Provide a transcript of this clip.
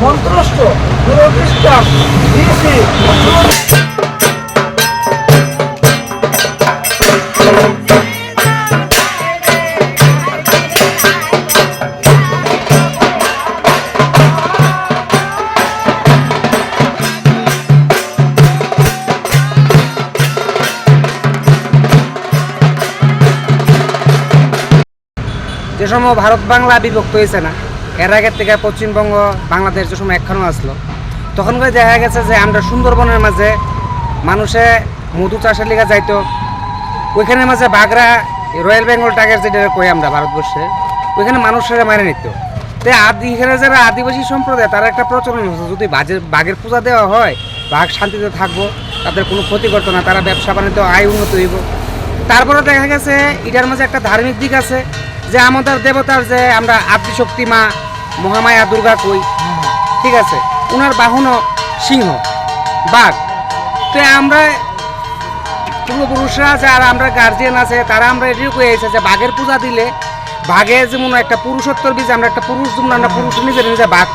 মন্ত্রস্থ খ্রিস্টান যে সময় ভারত বাংলা বিভক্ত হয়েছে না, এর আগের থেকে পশ্চিমবঙ্গ বাংলাদেশ যে সময় একখানো আসলো, তখন করে দেখা গেছে যে আমরা সুন্দরবনের মাঝে মানুষে মধু চাষের লিগে যাইতো, ওইখানের মাঝে বাঘরা রয়্যাল বেঙ্গল টাইগার যেটা কই আমরা ভারতবর্ষে, ওইখানে মানুষেরা মারে নিত। তো এখানে যারা আদিবাসী সম্প্রদায় তারা একটা প্রচলন হচ্ছে, যদি বাঘের পূজা দেওয়া হয় বাঘ শান্তিতে থাকবো, তাদের কোনো ক্ষতি করতো না, তারা ব্যবসা বাণিজ্য আয় উন্নত হইব। তারপরে দেখা গেছে এটার মাঝে একটা ধার্মিক দিক আছে, যে আমাদের দেবতার যে আমরা আদিশক্তি মা মহামায়া দুর্গা কই, ঠিক আছে, ওনার বাহনও সিংহ বাঘ। তো আমরা পূর্বপুরুষরা যারা আমরা গার্জিয়ান আছে তারা আমরা এটিও কয়ে এসেছে যে বাঘের পূজা দিলে বাঘের যেমন একটা পুরুষত্বর বীজ, আমরা একটা পুরুষ যেমন আমরা পুরুষ নিজে নিজে বাঘ